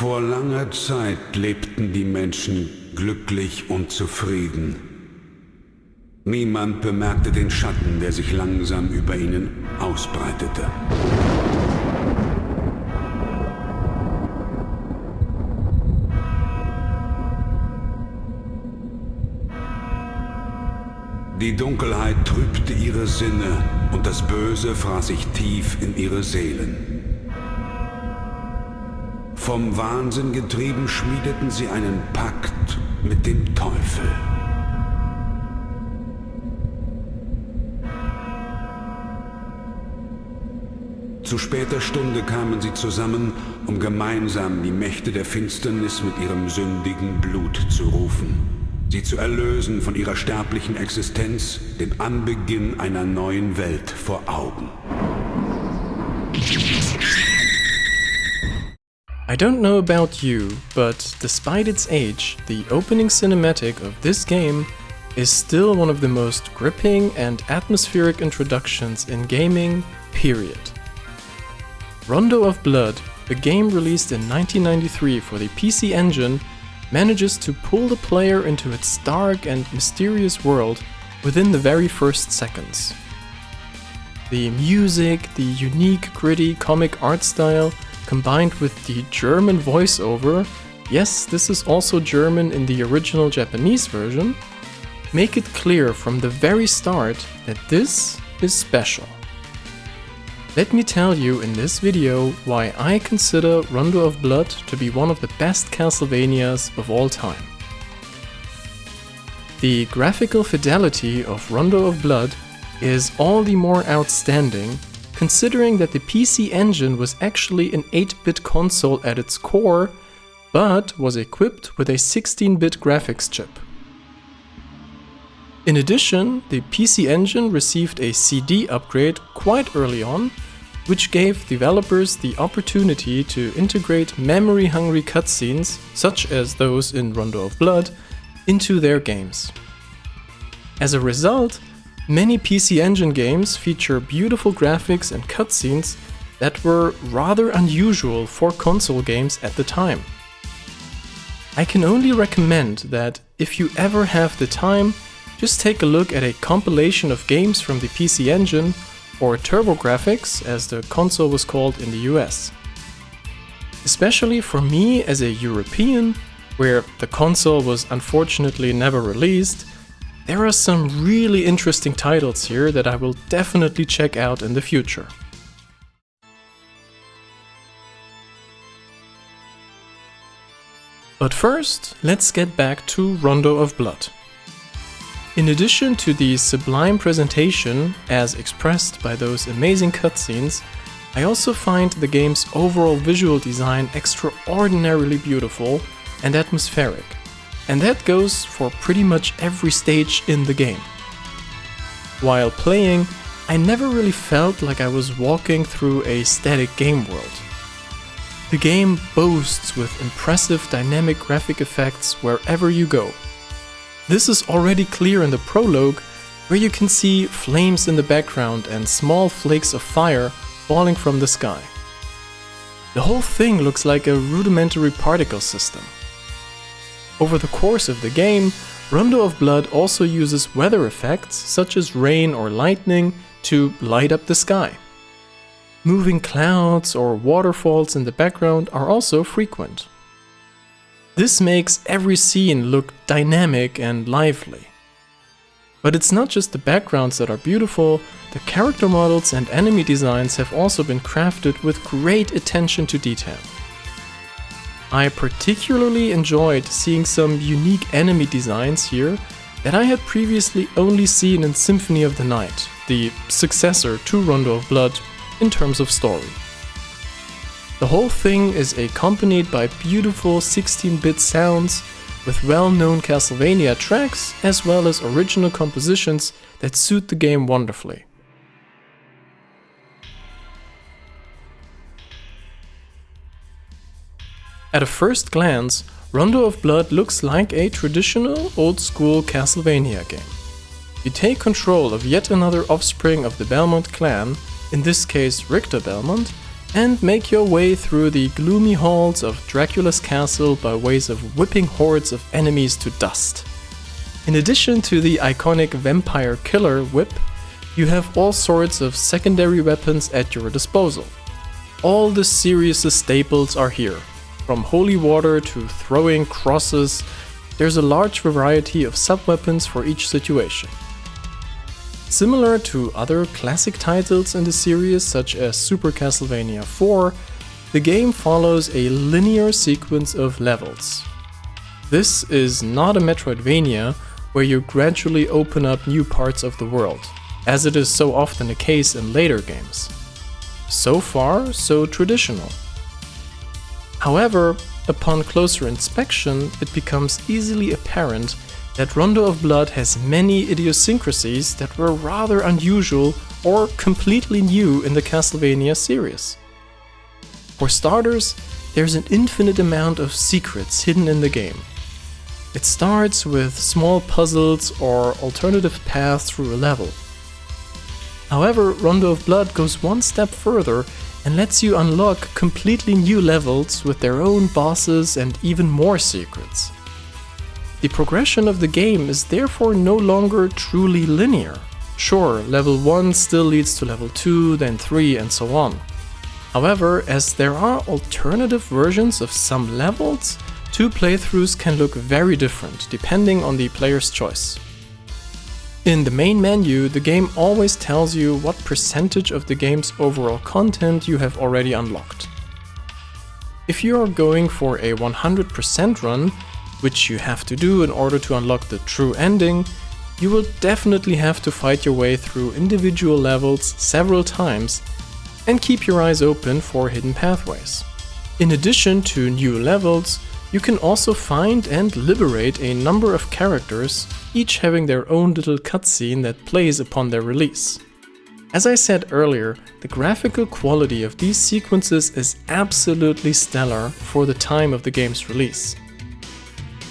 Vor langer Zeit lebten die Menschen glücklich und zufrieden. Niemand bemerkte den Schatten, der sich langsam über ihnen ausbreitete. Die Dunkelheit trübte ihre Sinne und das Böse fraß sich tief in ihre Seelen. Vom Wahnsinn getrieben schmiedeten sie einen Pakt mit dem Teufel. Zu später Stunde kamen sie zusammen, um gemeinsam die Mächte der Finsternis mit ihrem sündigen Blut zu rufen, sie zu erlösen von ihrer sterblichen Existenz, dem Anbeginn einer neuen Welt vor Augen. I don't know about you, but despite its age, the opening cinematic of this game is still one of the most gripping and atmospheric introductions in gaming, period. Rondo of Blood, a game released in 1993 for the PC Engine, manages to pull the player into its dark and mysterious world within the very first seconds. The music, the unique gritty comic art style, combined with the German voiceover, yes, this is also German in the original Japanese version, make it clear from the very start that this is special. Let me tell you in this video why I consider Rondo of Blood to be one of the best Castlevanias of all time. The graphical fidelity of Rondo of Blood is all the more outstanding considering that the PC Engine was actually an 8-bit console at its core, but was equipped with a 16-bit graphics chip. In addition, the PC Engine received a CD upgrade quite early on, which gave developers the opportunity to integrate memory-hungry cutscenes, such as those in Rondo of Blood, into their games. As a result, many PC Engine games feature beautiful graphics and cutscenes that were rather unusual for console games at the time. I can only recommend that if you ever have the time, just take a look at a compilation of games from the PC Engine, or TurboGrafx as the console was called in the US. Especially for me as a European, where the console was unfortunately never released, there are some really interesting titles here that I will definitely check out in the future. But first, let's get back to Rondo of Blood. In addition to the sublime presentation, as expressed by those amazing cutscenes, I also find the game's overall visual design extraordinarily beautiful and atmospheric. And that goes for pretty much every stage in the game. While playing, I never really felt like I was walking through a static game world. The game boasts with impressive dynamic graphic effects wherever you go. This is already clear in the prologue, where you can see flames in the background and small flakes of fire falling from the sky. The whole thing looks like a rudimentary particle system. Over the course of the game, Rondo of Blood also uses weather effects such as rain or lightning to light up the sky. Moving clouds or waterfalls in the background are also frequent. This makes every scene look dynamic and lively. But it's not just the backgrounds that are beautiful, the character models and enemy designs have also been crafted with great attention to detail. I particularly enjoyed seeing some unique enemy designs here that I had previously only seen in Symphony of the Night, the successor to Rondo of Blood in terms of story. The whole thing is accompanied by beautiful 16-bit sounds with well-known Castlevania tracks as well as original compositions that suit the game wonderfully. At a first glance, Rondo of Blood looks like a traditional, old-school Castlevania game. You take control of yet another offspring of the Belmont clan, in this case Richter Belmont, and make your way through the gloomy halls of Dracula's castle by ways of whipping hordes of enemies to dust. In addition to the iconic vampire killer whip, you have all sorts of secondary weapons at your disposal. All the series' staples are here. From holy water to throwing crosses, there's a large variety of sub-weapons for each situation. Similar to other classic titles in the series, such as Super Castlevania 4, the game follows a linear sequence of levels. This is not a Metroidvania where you gradually open up new parts of the world, as it is so often the case in later games. So far, so traditional. However, upon closer inspection, it becomes easily apparent that Rondo of Blood has many idiosyncrasies that were rather unusual or completely new in the Castlevania series. For starters, there's an infinite amount of secrets hidden in the game. It starts with small puzzles or alternative paths through a level. However, Rondo of Blood goes one step further and lets you unlock completely new levels with their own bosses and even more secrets. The progression of the game is therefore no longer truly linear. Sure, level 1 still leads to level 2, then 3 and so on. However, as there are alternative versions of some levels, two playthroughs can look very different depending on the player's choice. In the main menu, the game always tells you what percentage of the game's overall content you have already unlocked. If you are going for a 100% run, which you have to do in order to unlock the true ending, you will definitely have to fight your way through individual levels several times and keep your eyes open for hidden pathways. In addition to new levels, you can also find and liberate a number of characters, each having their own little cutscene that plays upon their release. As I said earlier, the graphical quality of these sequences is absolutely stellar for the time of the game's release.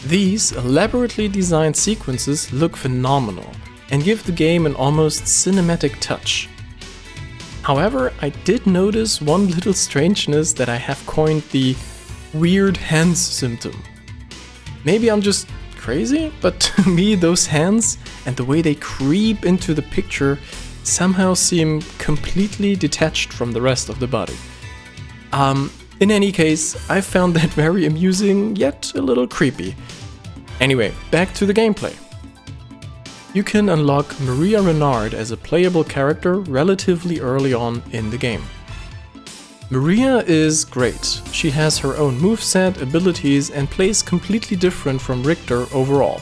These elaborately designed sequences look phenomenal and give the game an almost cinematic touch. However, I did notice one little strangeness that I have coined the weird hands symptom. Maybe I'm just crazy, but to me those hands and the way they creep into the picture somehow seem completely detached from the rest of the body. In any case, I found that very amusing, yet a little creepy. Anyway, back to the gameplay. You can unlock Maria Renard as a playable character relatively early on in the game. Maria is great. She has her own moveset, abilities, and plays completely different from Richter overall.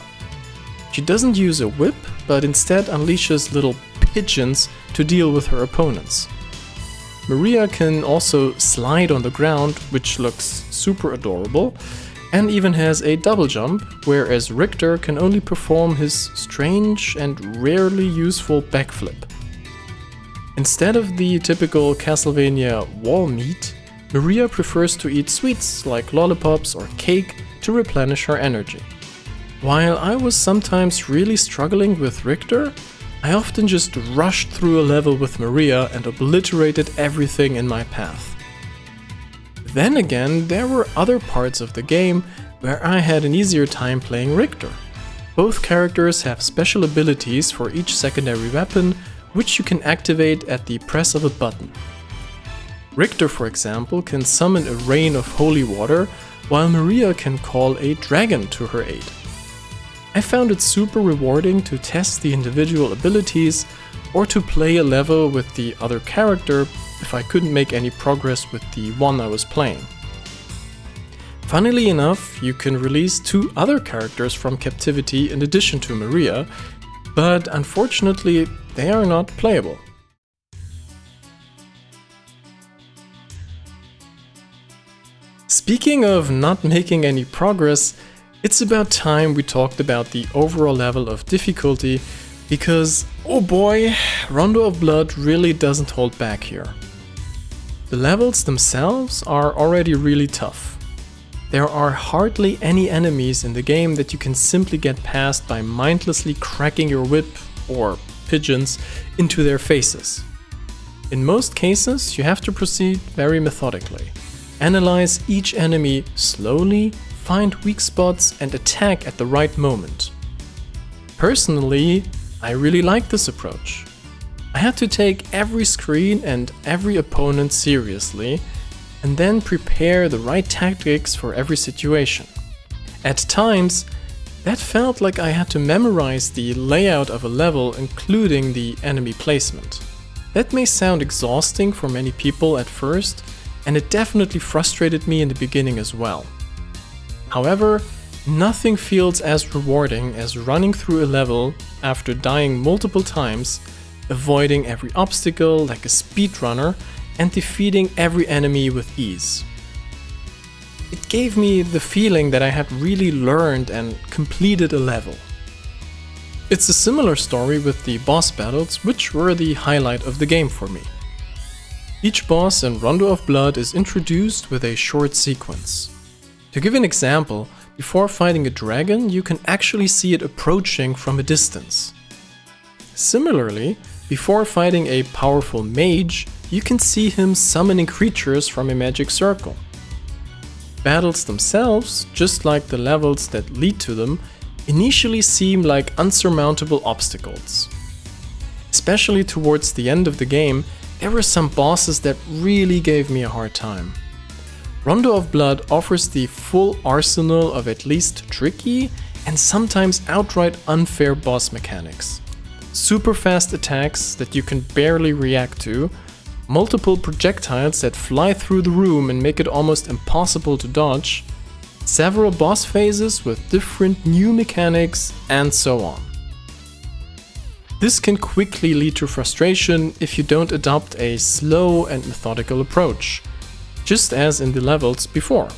She doesn't use a whip, but instead unleashes little pigeons to deal with her opponents. Maria can also slide on the ground, which looks super adorable, and even has a double jump, whereas Richter can only perform his strange and rarely useful backflip. Instead of the typical Castlevania wall meat, Maria prefers to eat sweets like lollipops or cake to replenish her energy. While I was sometimes really struggling with Richter, I often just rushed through a level with Maria and obliterated everything in my path. Then again, there were other parts of the game where I had an easier time playing Richter. Both characters have special abilities for each secondary weapon, which you can activate at the press of a button. Richter, for example, can summon a rain of holy water, while Maria can call a dragon to her aid. I found it super rewarding to test the individual abilities or to play a level with the other character if I couldn't make any progress with the one I was playing. Funnily enough, you can release 2 other characters from captivity in addition to Maria, but unfortunately they are not playable. Speaking of not making any progress, it's about time we talked about the overall level of difficulty, because, oh boy, Rondo of Blood really doesn't hold back here. The levels themselves are already really tough. There are hardly any enemies in the game that you can simply get past by mindlessly cracking your whip, or pigeons, into their faces. In most cases, you have to proceed very methodically. Analyze each enemy slowly, find weak spots and attack at the right moment. Personally, I really like this approach. I had to take every screen and every opponent seriously, and then prepare the right tactics for every situation. At times, that felt like I had to memorize the layout of a level, including the enemy placement. That may sound exhausting for many people at first, and it definitely frustrated me in the beginning as well. However, nothing feels as rewarding as running through a level after dying multiple times, avoiding every obstacle like a speedrunner, and defeating every enemy with ease. It gave me the feeling that I had really learned and completed a level. It's a similar story with the boss battles, which were the highlight of the game for me. Each boss in Rondo of Blood is introduced with a short sequence. To give an example, before fighting a dragon, you can actually see it approaching from a distance. Similarly, before fighting a powerful mage, you can see him summoning creatures from a magic circle. Battles themselves, just like the levels that lead to them, initially seem like unsurmountable obstacles. Especially towards the end of the game, there were some bosses that really gave me a hard time. Rondo of Blood offers the full arsenal of at least tricky and sometimes outright unfair boss mechanics. Super fast attacks that you can barely react to, multiple projectiles that fly through the room and make it almost impossible to dodge, several boss phases with different new mechanics, and so on. This can quickly lead to frustration if you don't adopt a slow and methodical approach, just as in the levels before.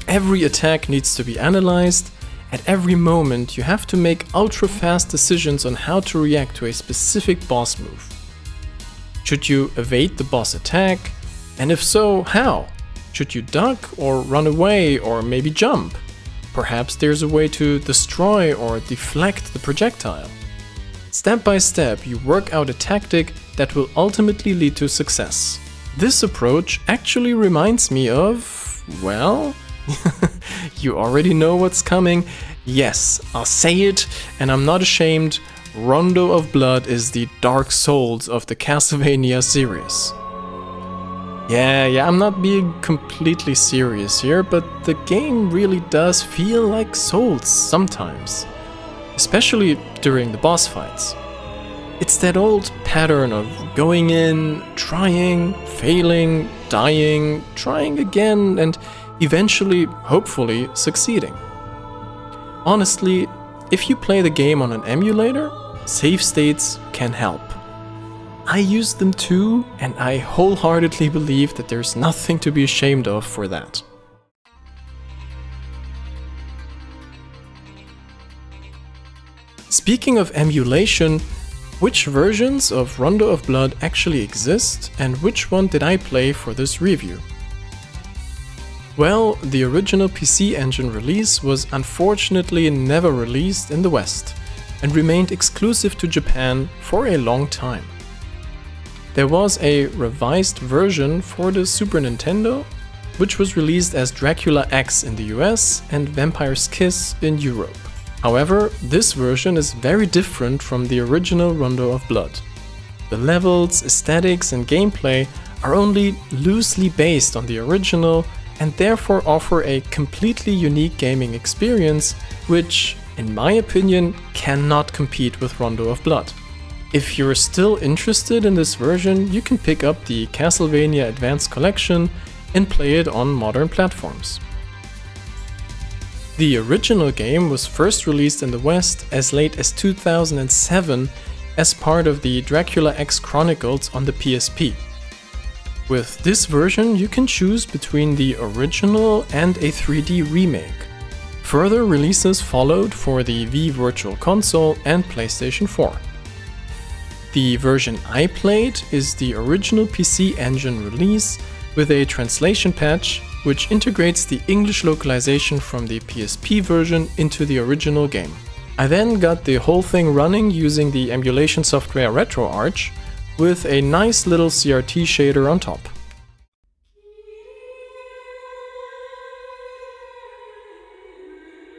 Every attack needs to be analyzed. At every moment you have to make ultra-fast decisions on how to react to a specific boss move. Should you evade the boss attack? And if so, how? Should you duck or run away or maybe jump? Perhaps there's a way to destroy or deflect the projectile. Step by step, you work out a tactic that will ultimately lead to success. This approach actually reminds me of, well, you already know what's coming. Yes, I'll say it, and I'm not ashamed. Rondo of Blood is the Dark Souls of the Castlevania series. Yeah, I'm not being completely serious here, but the game really does feel like Souls sometimes, especially during the boss fights. It's that old pattern of going in, trying, failing, dying, trying again, and eventually, hopefully, succeeding. Honestly, if you play the game on an emulator, save states can help. I use them too, and I wholeheartedly believe that there's nothing to be ashamed of for that. Speaking of emulation, which versions of Rondo of Blood actually exist, and which one did I play for this review? Well, the original PC Engine release was unfortunately never released in the West, and remained exclusive to Japan for a long time. There was a revised version for the Super Nintendo, which was released as DraculaX in the US and Vampire's Kiss in Europe. However, this version is very different from the original Rondo of Blood. The levels, aesthetics and gameplay are only loosely based on the original and therefore offer a completely unique gaming experience, which, in my opinion, cannot compete with Rondo of Blood. If you're still interested in this version, you can pick up the Castlevania Advanced Collection and play it on modern platforms. The original game was first released in the West as late as 2007 as part of the DraculaX Chronicles on the PSP. With this version, you can choose between the original and a 3D remake. Further releases followed for the Wii Virtual Console and PlayStation 4. The version I played is the original PC Engine release with a translation patch which integrates the English localization from the PSP version into the original game. I then got the whole thing running using the emulation software RetroArch, with a nice little CRT shader on top.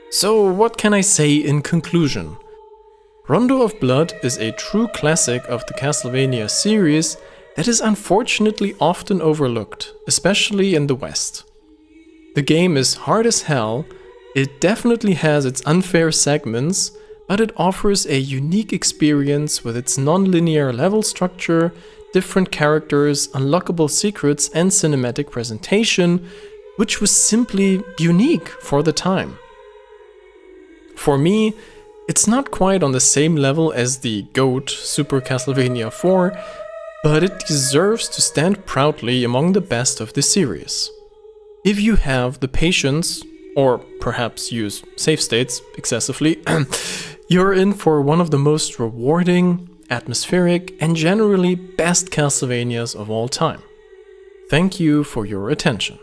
So what can I say in conclusion? Rondo of Blood is a true classic of the Castlevania series that is unfortunately often overlooked, especially in the West. The game is hard as hell, it definitely has its unfair segments, but it offers a unique experience with its non-linear level structure, different characters, unlockable secrets and cinematic presentation, which was simply unique for the time. For me, it's not quite on the same level as the GOAT Super Castlevania 4, but it deserves to stand proudly among the best of the series. If you have the patience, or perhaps use save states excessively, you're in for one of the most rewarding, atmospheric, and generally best Castlevanias of all time. Thank you for your attention.